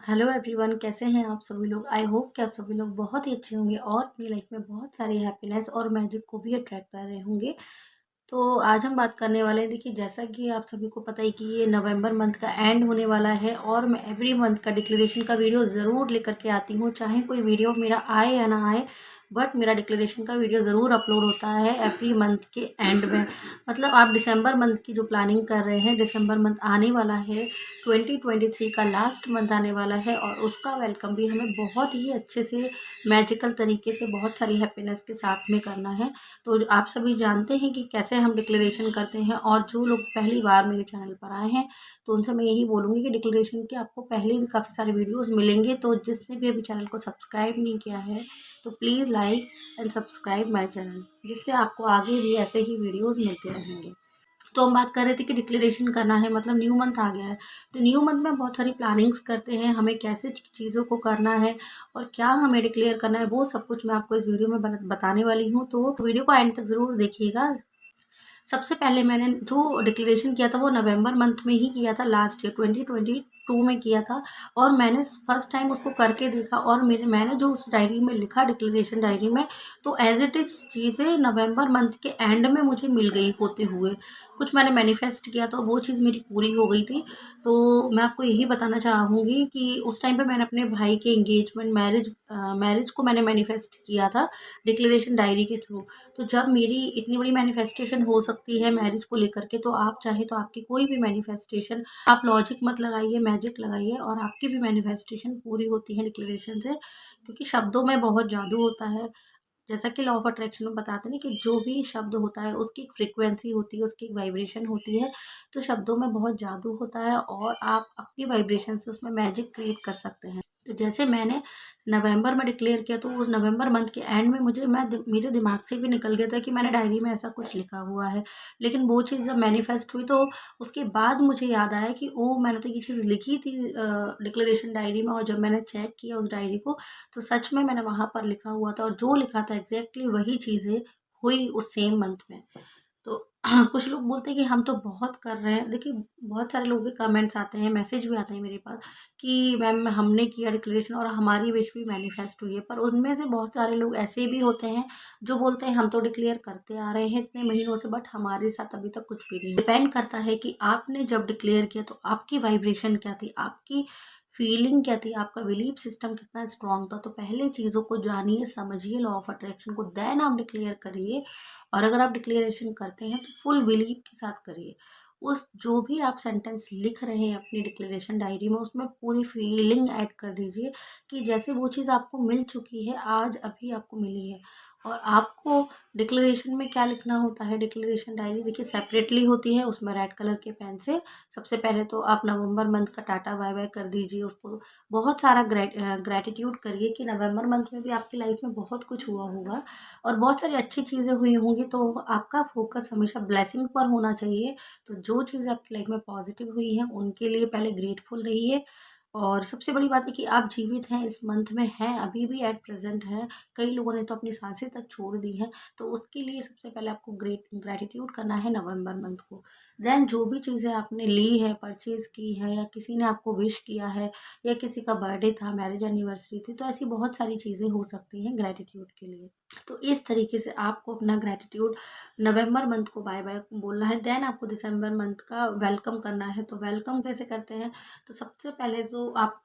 Hello everyone, कैसे हैं आप सभी लोग। आई होप कि आप सभी लोग बहुत ही अच्छे होंगे और अपनी लाइफ में बहुत सारी हैप्पीनेस और मैजिक को भी अट्रैक्ट कर रहे होंगे। तो आज हम बात करने वाले हैं, देखिए जैसा कि आप सभी को पता है कि ये नवंबर मंथ का एंड होने वाला है और मैं एवरी मंथ का डिक्लेरेशन का वीडियो ज़रूर लेकर के आती हूँ, चाहे कोई वीडियो मेरा आए या ना आए, बट मेरा डिक्लेरेशन का वीडियो ज़रूर अपलोड होता है एवरी मंथ के एंड में। मतलब आप दिसंबर मंथ की जो प्लानिंग कर रहे हैं, दिसंबर मंथ आने वाला है, 2023 का लास्ट मंथ आने वाला है और उसका वेलकम भी हमें बहुत ही अच्छे से मैजिकल तरीके से बहुत सारी हैप्पीनेस के साथ में करना है। तो आप सभी जानते हैं कि कैसे हम डिक्लेरेशन करते हैं, और जो लोग पहली बार मेरे चैनल पर आए हैं तो उनसे मैं यही बोलूँगी कि डिक्लेरेशन के आपको पहले भी काफ़ी सारे वीडियोस मिलेंगे। तो जिसने भी अभी चैनल को सब्सक्राइब नहीं किया है तो please like and subscribe my channel, जिससे आपको आगे भी ऐसे ही वीडियोस मिलते रहेंगे। तो हम बात कर रहे थे कि डिक्लेरेशन करना है, मतलब न्यू मंथ आ गया है। तो न्यू मंथ में बहुत सारी प्लानिंग्स करते हैं, हमें कैसे चीज़ों को करना है और क्या हमें डिक्लेयर करना है, वो सब कुछ मैं आपको इस वीडियो में बताने वाली हूँ। तो वीडियो को एंड तक ज़रूर देखिएगा। सबसे पहले मैंने जो डिक्लेरेशन किया था वो नवंबर मंथ में ही किया था, लास्ट ईयर 2022 में किया था। और मैंने फर्स्ट टाइम उसको करके देखा और मैंने जो उस डायरी में लिखा, डिक्लेरेशन डायरी में, तो एज इट इज़ चीज़ें नवंबर मंथ के एंड में मुझे मिल गई होते हुए। कुछ मैंने मैनिफेस्ट किया तो वो चीज़ मेरी पूरी हो गई थी। तो मैं आपको यही बताना चाहूँगी कि उस टाइम पे मैंने अपने भाई के एंगेजमेंट, मैरिज को मैंने मैनिफेस्ट किया था डिक्लेरेशन डायरी के थ्रू। तो जब मेरी इतनी बड़ी मैनिफेस्टेशन हो सकती है मैरिज को लेकर के, तो आप चाहे तो आपकी कोई भी मैनिफेस्टेशन, आप लॉजिक मत लगाइए, मैजिक लगाइए और आपकी भी मैनिफेस्टेशन पूरी होती है डिक्लेरेशन से। क्योंकि शब्दों में बहुत जादू होता है। जैसा कि लॉ ऑफ अट्रैक्शन में बताते हैं ना कि जो भी शब्द होता है उसकी एक फ्रिक्वेंसी होती है, उसकी एक वाइब्रेशन होती है। तो शब्दों में बहुत जादू होता है और आप अपनी वाइब्रेशन से उसमें मैजिक क्रिएट कर सकते हैं। तो जैसे मैंने नवंबर में डिक्लेयर किया तो उस नवंबर मंथ के एंड में मेरे दिमाग से भी निकल गया था कि मैंने डायरी में ऐसा कुछ लिखा हुआ है। लेकिन वो चीज़ जब मैनिफेस्ट हुई तो उसके बाद मुझे याद आया कि ओह, मैंने तो ये चीज़ लिखी थी डिक्लेरेशन डायरी में। और जब मैंने चेक किया उस डायरी को तो सच में मैंने वहाँ पर लिखा हुआ था और जो लिखा था एग्जैक्टली वही चीज़ें हुई उस सेम मंथ में। तो कुछ लोग बोलते हैं कि हम तो बहुत कर रहे हैं। देखिए, बहुत सारे लोगों के कमेंट्स आते हैं, मैसेज भी आते हैं मेरे पास कि मैम हमने किया डिक्लेरेशन और हमारी विश भी मैनिफेस्ट हुई है। पर उनमें से बहुत सारे लोग ऐसे भी होते हैं जो बोलते हैं हम तो डिक्लेयर करते आ रहे हैं इतने महीनों से, बट हमारे साथ अभी तक कुछ भी नहीं। डिपेंड करता है कि आपने जब डिक्लेयर किया तो आपकी वाइब्रेशन क्या थी, आपकी फीलिंग क्या थी, आपका बिलीफ सिस्टम कितना स्ट्रांग था। तो पहले चीज़ों को जानिए, समझिए लॉ ऑफ अट्रैक्शन को, देन आप डिक्लेयर करिए। और अगर आप डिक्लेरेशन करते हैं तो फुल बिलीव के साथ करिए। उस जो भी आप सेंटेंस लिख रहे हैं अपनी डिक्लेरेशन डायरी में, उसमें पूरी फीलिंग ऐड कर दीजिए कि जैसे वो चीज़ आपको मिल चुकी है, आज अभी आपको मिली है। और आपको डिक्लेरेशन में क्या लिखना होता है, डिक्लेरेशन डायरी देखिए सेपरेटली होती है, उसमें रेड कलर के पेन से सबसे पहले तो आप नवंबर मंथ का टाटा बाय बाय कर दीजिए उसको। बहुत सारा ग्रेटिट्यूड करिए कि नवंबर मंथ में भी आपकी लाइफ में बहुत कुछ हुआ होगा और बहुत सारी अच्छी चीज़ें हुई होंगी। तो आपका फोकस हमेशा ब्लेसिंग पर होना चाहिए। तो जो चीज़ें आपकी लाइफ में पॉजिटिव हुई हैं उनके लिए पहले ग्रेटफुल रहिए। और सबसे बड़ी बात है कि आप जीवित हैं, इस मंथ में हैं, अभी भी एट प्रेजेंट हैं। कई लोगों ने तो अपनी सांसें तक छोड़ दी हैं। तो उसके लिए सबसे पहले आपको ग्रेटिट्यूड करना है नवंबर मंथ को। देन जो भी चीज़ें आपने ली है, परचेज की है, या किसी ने आपको विश किया है, या किसी का बर्थडे था, मैरिज एनिवर्सरी थी, तो ऐसी बहुत सारी चीज़ें हो सकती हैं ग्रेटिट्यूड के लिए। तो इस तरीके से आपको अपना ग्रेटिट्यूड नवंबर मंथ को बाय बाय बोलना है। देन आपको दिसंबर मंथ का वेलकम करना है। तो वेलकम कैसे करते हैं, तो सबसे पहले जो आपको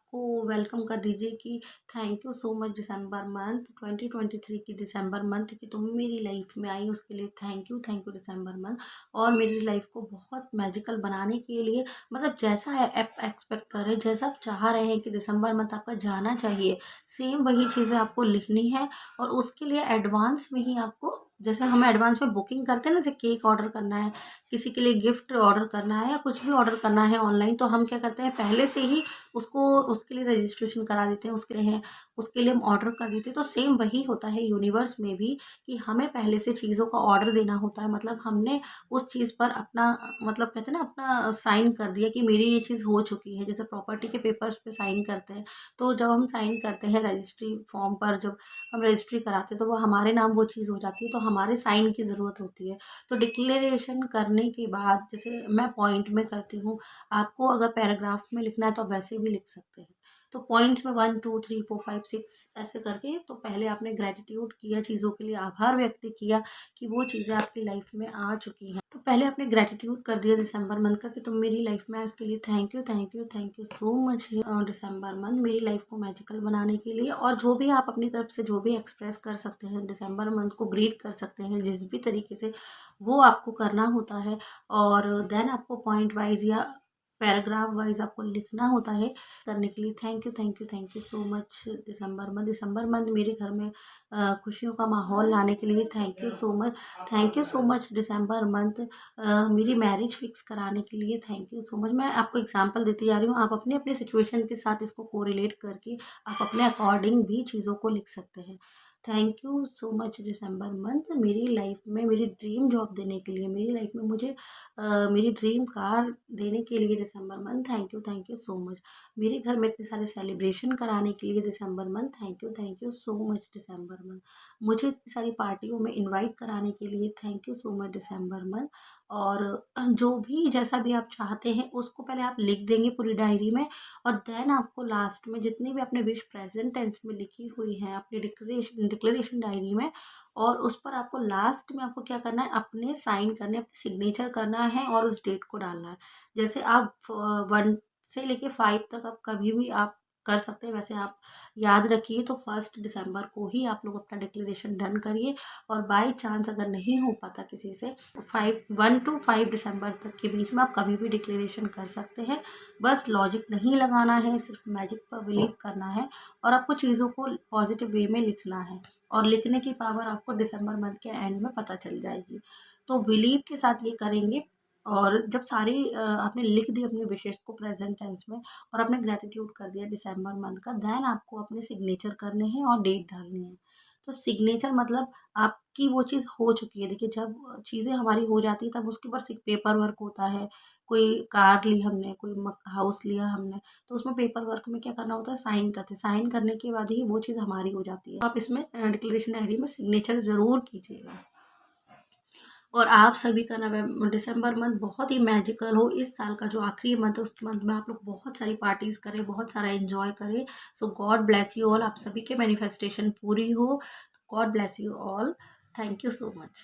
वेलकम कर दीजिए कि थैंक यू सो मच दिसंबर मंथ 2023 की, दिसंबर मंथ की तुम मेरी लाइफ में आई, उसके लिए थैंक यू दिसंबर मंथ। और मेरी लाइफ को बहुत मैजिकल बनाने के लिए, मतलब जैसा आप एक्सपेक्ट कर रहे हैं, जैसा आप चाह रहे हैं कि दिसंबर मंथ आपका जाना चाहिए, सेम वही चीज़ें आपको लिखनी है। और उसके लिए एडवांस में ही आपको, जैसे हम एडवांस में बुकिंग करते हैं ना, जैसे केक ऑर्डर करना है, किसी के लिए गिफ्ट ऑर्डर करना है, या कुछ भी ऑर्डर करना है ऑनलाइन, तो हम क्या करते हैं पहले से ही उसको, उसके लिए रजिस्ट्रेशन करा देते हैं, उसके लिए हम ऑर्डर कर देते हैं। तो सेम वही होता है यूनिवर्स में भी कि हमें पहले से चीज़ों का ऑर्डर देना होता है। मतलब हमने उस चीज़ पर अपना, मतलब कहते हैं ना, अपना साइन कर दिया कि मेरी ये चीज़ हो चुकी है। जैसे प्रॉपर्टी के पेपर्स पे साइन करते हैं, तो जब हम साइन करते हैं रजिस्ट्री फॉर्म पर, जब हम रजिस्ट्री कराते हैं तो वो हमारे नाम वो चीज़ हो जाती है, तो हमारे साइन की ज़रूरत होती है। तो डिक्लेरेशन करने के बाद, जैसे मैं पॉइंट में करती हूँ, आपको अगर पैराग्राफ में लिखना है तो आप वैसे भी लिख सकते हैं। तो पॉइंट्स में 1 2 3 4 5 6 ऐसे करके, तो पहले आपने ग्रेटिट्यूड किया, चीज़ों के लिए आभार व्यक्त किया कि वो चीज़ें आपकी लाइफ में आ चुकी हैं। तो पहले आपने ग्रेटिट्यूड कर दिया दिसंबर मंथ का कि तुम मेरी लाइफ में, उसके लिए thank you, thank you, thank you so much दिसंबर मंथ मेरी लाइफ को मैजिकल बनाने के लिए। और जो भी आप अपनी तरफ से जो भी एक्सप्रेस कर सकते हैं, दिसंबर मंथ को ग्रीट कर सकते हैं जिस भी तरीके से, वो आपको करना होता है। और देन आपको पॉइंट वाइज या पैराग्राफ वाइज आपको लिखना होता है। करने के लिए thank you, thank you, thank you so much दिसंबर मंथ मेरे घर में खुशियों का माहौल लाने के लिए thank you so much. Thank you so much दिसंबर मंथ मेरी मैरिज फिक्स कराने के लिए थैंक यू सो मच। मैं आपको एग्जांपल देती जा रही हूँ, आप अपने अपने सिचुएशन के साथ इसको कोरिलेट करके आप अपने अकॉर्डिंग भी चीज़ों को लिख सकते हैं। थैंक यू सो मच दिसंबर मंथ मेरी लाइफ में मेरी ड्रीम जॉब देने के लिए, मेरी लाइफ में मुझे मेरी ड्रीम कार देने के लिए दिसंबर month thank you so much. मेरे घर में इतने सारे सेलिब्रेशन कराने के लिए दिसंबर month thank you so much दिसंबर मंथ। मुझे इतनी सारी पार्टियों में इनवाइट कराने के लिए थैंक यू सो मच दिसंबर मंथ। और जो भी जैसा भी आप चाहते हैं उसको पहले आप लिख देंगे पूरी डायरी में, और देन आपको लास्ट में जितनी भी आपने विश प्रेजेंट टेंस में लिखी हुई है अपनी डिक्लेरेशन डायरी में, और उस पर आपको लास्ट में आपको क्या करना है, अपने साइन करने, अपने सिग्नेचर करना है और उस डेट को डालना है। जैसे आप 1 से लेके 5 तक आप कभी भी आप कर सकते हैं, वैसे आप याद रखिए तो 1 दिसंबर को ही आप लोग अपना डिक्लेरेशन डन करिए। और बाय चांस अगर नहीं हो पाता किसी से, 1 to 5 दिसंबर तक के बीच में आप कभी भी डिक्लेरेशन कर सकते हैं। बस लॉजिक नहीं लगाना है, सिर्फ मैजिक पर बिलीव करना है, और आपको चीज़ों को पॉजिटिव वे में लिखना है। और लिखने की पावर आपको दिसंबर मंथ के एंड में पता चल जाएगी। तो बिलीव के साथ ये करेंगे। और जब सारी आपने लिख दी अपनी विशेष को प्रेजेंट टेंस में, और आपने ग्रेटिट्यूड कर दिया दिसंबर मंथ का, देन आपको अपने सिग्नेचर करने हैं और डेट डालनी है। तो सिग्नेचर मतलब आपकी वो चीज़ हो चुकी है। देखिए, जब चीज़ें हमारी हो जाती है तब उसके ऊपर पेपर वर्क होता है। कोई कार ली हमने, कोई हाउस लिया हमने, तो उसमें पेपर वर्क में क्या करना होता है, साइन करते हैं। साइन करने के बाद ही वो चीज़ हमारी हो जाती है। तो आप इसमें डिक्लेरेशन डायरी में सिग्नेचर ज़रूर कीजिएगा। और आप सभी का दिसंबर मंथ बहुत ही मैजिकल हो। इस साल का जो आखिरी मंथ है, उस मंथ में आप लोग बहुत सारी पार्टीज करें, बहुत सारा एंजॉय करें। सो गॉड ब्लेस यू ऑल। आप सभी के मैनिफेस्टेशन पूरी हो। God bless you all. Thank you so much.